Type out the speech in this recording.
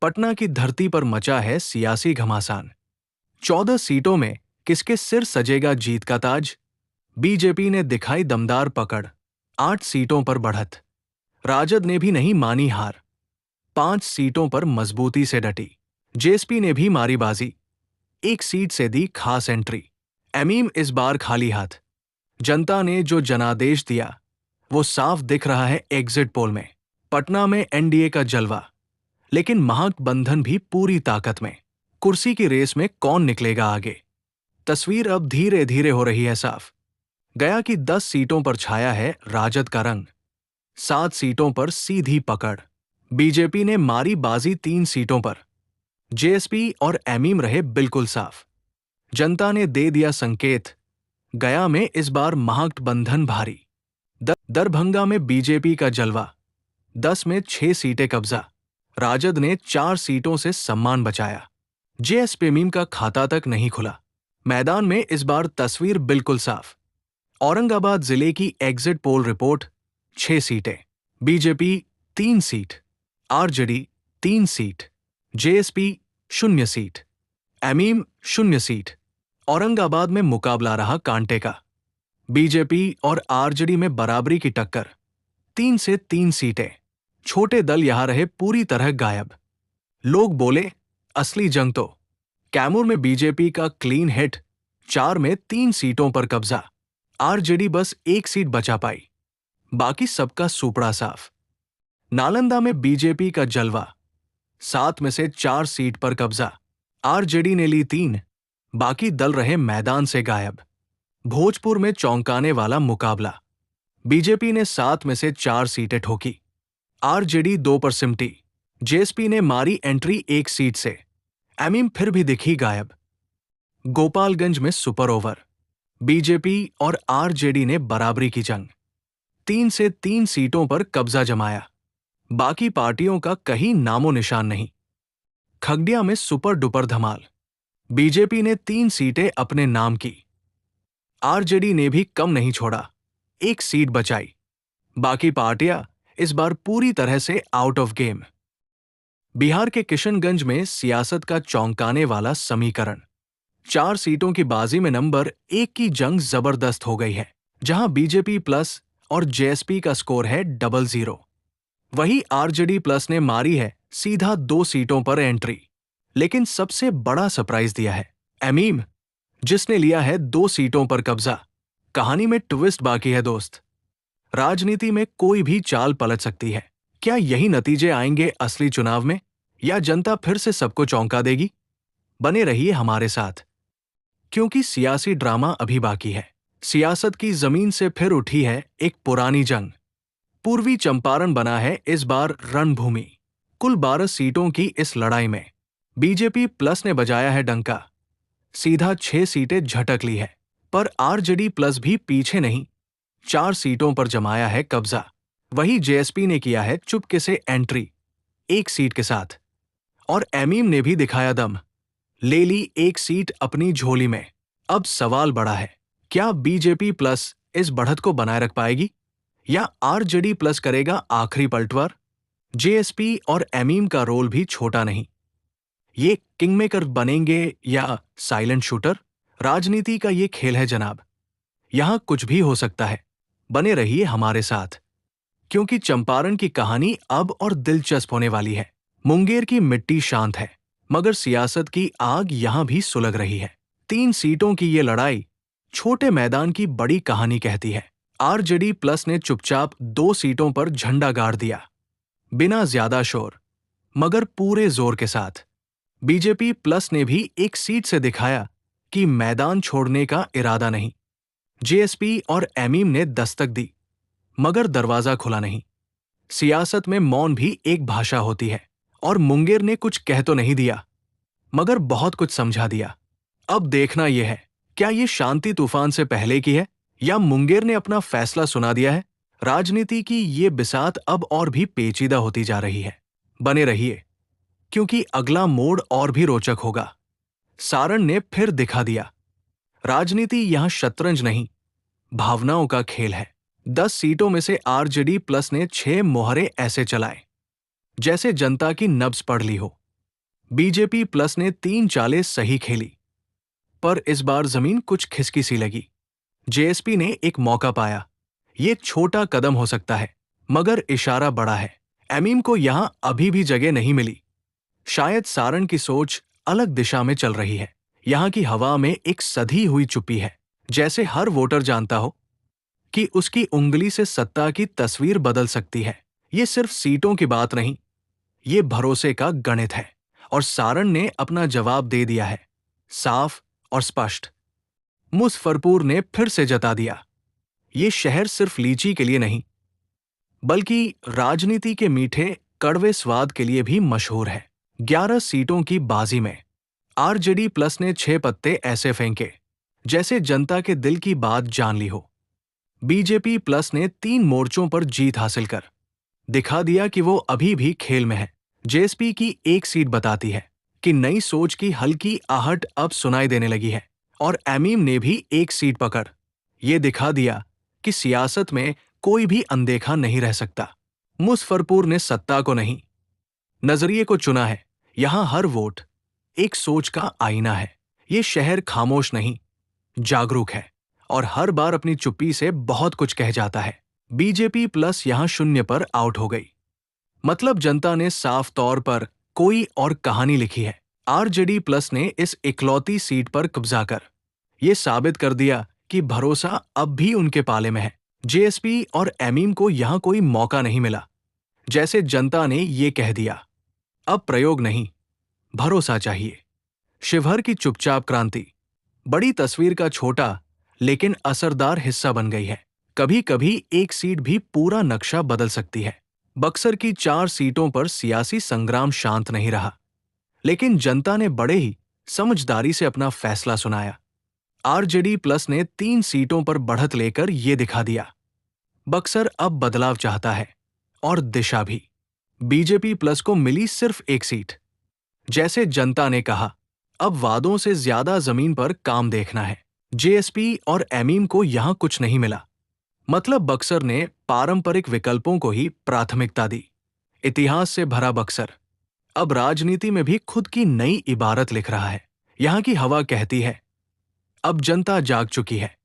पटना की धरती पर मचा है सियासी घमासान। 14 सीटों में किसके सिर सजेगा जीत का ताज? बीजेपी ने दिखाई दमदार पकड़, 8 सीटों पर बढ़त। राजद ने भी नहीं मानी हार, 5 सीटों पर मजबूती से डटी। जेएसपी ने भी मारी बाजी, 1 सीट से दी खास एंट्री। एमीम इस बार खाली हाथ। जनता ने जो जनादेश दिया वो साफ दिख रहा है एग्जिट पोल में। पटना में एनडीए का जलवा, लेकिन महागठबंधन भी पूरी ताकत में। कुर्सी की रेस में कौन निकलेगा आगे? तस्वीर अब धीरे धीरे हो रही है साफ। गया की 10 सीटों पर छाया है राजद का रंग, 7 सीटों पर सीधी पकड़। बीजेपी ने मारी बाजी 3 सीटों पर। जेएसपी और एमीम रहे बिल्कुल साफ। जनता ने दे दिया संकेत, गया में इस बार महागठबंधन भारी। दरभंगा में बीजेपी का जलवा, 10 में 6 सीटें कब्जा। राजद ने 4 सीटों से सम्मान बचाया। जेएसपी का खाता तक नहीं खुला। मैदान में इस बार तस्वीर बिल्कुल साफ। औरंगाबाद जिले की एग्जिट पोल रिपोर्ट, 6 सीटें, BJP 3 seat, RJD 3 seat, JSP 0 seat, AIMIM 0 seat. Aurangabad में मुकाबला रहा कांटे का। बीजेपी और आरजेडी में बराबरी की टक्कर, 3 से 3 सीटें। छोटे दल यहां रहे पूरी तरह गायब। लोग बोले असली जंग तो। कैमूर में बीजेपी का क्लीन हिट, 4 में 3 सीटों पर कब्जा। आरजेडी बस 1 सीट बचा पाई, बाकी सबका सुपड़ा साफ। नालंदा में बीजेपी का जलवा, 7 में से 4 सीट पर कब्जा। आरजेडी ने ली 3, बाकी दल रहे मैदान से गायब। भोजपुर में चौंकाने वाला मुकाबला, बीजेपी ने 7 में से 4 सीटें ठोकी, आरजेडी 2 पर सिमटी। जेएसपी ने मारी एंट्री 1 सीट से, एमीम फिर भी दिखी गायब। गोपालगंज में सुपर ओवर, बीजेपी और आरजेडी ने बराबरी की जंग, 3 से 3 सीटों पर कब्जा जमाया। बाकी पार्टियों का कहीं नामो निशान नहीं। खगड़िया में सुपर डुपर धमाल, बीजेपी ने 3 सीटें अपने नाम की। आरजेडी ने भी कम नहीं छोड़ा, 1 सीट बचाई। बाकी पार्टियां इस बार पूरी तरह से आउट ऑफ गेम। बिहार के किशनगंज में सियासत का चौंकाने वाला समीकरण, 4 सीटों की बाजी में नंबर 1 की जंग जबरदस्त हो गई है। जहां बीजेपी प्लस और जेएसपी का स्कोर है 00, वहीं आरजेडी प्लस ने मारी है सीधा 2 सीटों पर एंट्री। लेकिन सबसे बड़ा सरप्राइज दिया है एमीम, जिसने लिया है 2 सीटों पर कब्जा। कहानी में ट्विस्ट बाकी है दोस्त। राजनीति में कोई भी चाल पलट सकती है। क्या यही नतीजे आएंगे असली चुनाव में, या जनता फिर से सबको चौंका देगी? बने रहिए हमारे साथ, क्योंकि सियासी ड्रामा अभी बाकी है। सियासत की जमीन से फिर उठी है एक पुरानी जंग। पूर्वी चंपारण बना है इस बार रणभूमि। कुल 12 सीटों की इस लड़ाई में बीजेपी प्लस ने बजाया है डंका, सीधा 6 सीटें झटक ली है। पर आरजेडी प्लस भी पीछे नहीं, 4 सीटों पर जमाया है कब्जा। वही जेएसपी ने किया है चुपके से एंट्री, 1 सीट के साथ। और एमीम ने भी दिखाया दम, ले ली 1 सीट अपनी झोली में। अब सवाल बड़ा है, क्या बीजेपी प्लस इस बढ़त को बनाए रख पाएगी, या आरजेडी प्लस करेगा आखिरी पलटवार? जेएसपी और एमीम का रोल भी छोटा नहीं। ये किंगमेकर बनेंगे या साइलेंट शूटर? राजनीति का ये खेल है जनाब, यहां कुछ भी हो सकता है। बने रहिए हमारे साथ, क्योंकि चंपारण की कहानी अब और दिलचस्प होने वाली है। मुंगेर की मिट्टी शांत है, मगर सियासत की आग यहां भी सुलग रही है। 3 सीटों की ये लड़ाई छोटे मैदान की बड़ी कहानी कहती है। आरजेडी प्लस ने चुपचाप 2 सीटों पर झंडा गाड़ दिया, बिना ज्यादा शोर मगर पूरे जोर के साथ। बीजेपी प्लस ने भी 1 सीट से दिखाया कि मैदान छोड़ने का इरादा नहीं। जेएसपी और एमीम ने दस्तक दी, मगर दरवाजा खुला नहीं। सियासत में मौन भी एक भाषा होती है, और मुंगेर ने कुछ कह तो नहीं दिया, मगर बहुत कुछ समझा दिया। अब देखना यह है, क्या ये शांति तूफान से पहले की है, या मुंगेर ने अपना फैसला सुना दिया है? राजनीति की ये बिसात अब और भी पेचीदा होती जा रही है। बने रहिए, क्योंकि अगला मोड़ और भी रोचक होगा। सारण ने फिर दिखा दिया, राजनीति यहां शतरंज नहीं, भावनाओं का खेल है। 10 सीटों में से आरजेडी प्लस ने 6 मोहरे ऐसे चलाए जैसे जनता की नब्ज पढ़ ली हो। बीजेपी प्लस ने 3 चालें सही खेली, पर इस बार जमीन कुछ खिसकी सी लगी। जेएसपी ने एक मौका पाया। ये एक छोटा कदम हो सकता है, मगर इशारा बड़ा है। एमीम को यहां अभी भी जगह नहीं मिली। शायद सारण की सोच अलग दिशा में चल रही है। यहां की हवा में एक सधी हुई चुप्पी है, जैसे हर वोटर जानता हो कि उसकी उंगली से सत्ता की तस्वीर बदल सकती है। ये सिर्फ सीटों की बात नहीं, ये भरोसे का गणित है। और सारण ने अपना जवाब दे दिया है, साफ और स्पष्ट। मुजफ्फरपुर ने फिर से जता दिया, ये शहर सिर्फ लीची के लिए नहीं, बल्कि राजनीति के मीठे कड़वे स्वाद के लिए भी मशहूर है। 11 सीटों की बाजी में आरजेडी प्लस ने 6 पत्ते ऐसे फेंके जैसे जनता के दिल की बात जान ली हो। बीजेपी प्लस ने 3 मोर्चों पर जीत हासिल कर दिखा दिया कि वो अभी भी खेल में है। जेएसपी की एक सीट बताती है कि नई सोच की हल्की आहट अब सुनाई देने लगी है। और एमीम ने भी एक सीट पकड़ ये दिखा दिया कि सियासत में कोई भी अनदेखा नहीं रह सकता। मुजफ्फरपुर ने सत्ता को नहीं, नजरिए को चुना है। यहां हर वोट एक सोच का आईना है। ये शहर खामोश नहीं, जागरूक है, और हर बार अपनी चुप्पी से बहुत कुछ कह जाता है। बीजेपी प्लस यहां 0 पर आउट हो गई। मतलब जनता ने साफ तौर पर कोई और कहानी लिखी है। आरजेडी प्लस ने इस इकलौती सीट पर कब्जा कर ये साबित कर दिया कि भरोसा अब भी उनके पाले में है। जेएसपी और एमीम को यहां कोई मौका नहीं मिला। जैसे जनता ने ये कह दिया, अब प्रयोग नहीं, भरोसा चाहिए। शिवहर की चुपचाप क्रांति बड़ी तस्वीर का छोटा लेकिन असरदार हिस्सा बन गई है। कभी कभी एक सीट भी पूरा नक्शा बदल सकती है। बक्सर की 4 सीटों पर सियासी संग्राम शांत नहीं रहा, लेकिन जनता ने बड़े ही समझदारी से अपना फैसला सुनाया। आरजेडी प्लस ने 3 सीटों पर बढ़त लेकर ये दिखा दिया, बक्सर अब बदलाव चाहता है, और दिशा भी। बीजेपी प्लस को मिली सिर्फ एक सीट। जैसे जनता ने कहा, अब वादों से ज्यादा जमीन पर काम देखना है। जेएसपी और एमीम को यहां कुछ नहीं मिला। मतलब बक्सर ने पारंपरिक विकल्पों को ही प्राथमिकता दी। इतिहास से भरा बक्सर अब राजनीति में भी खुद की नई इबारत लिख रहा है। यहां की हवा कहती है, अब जनता जाग चुकी है।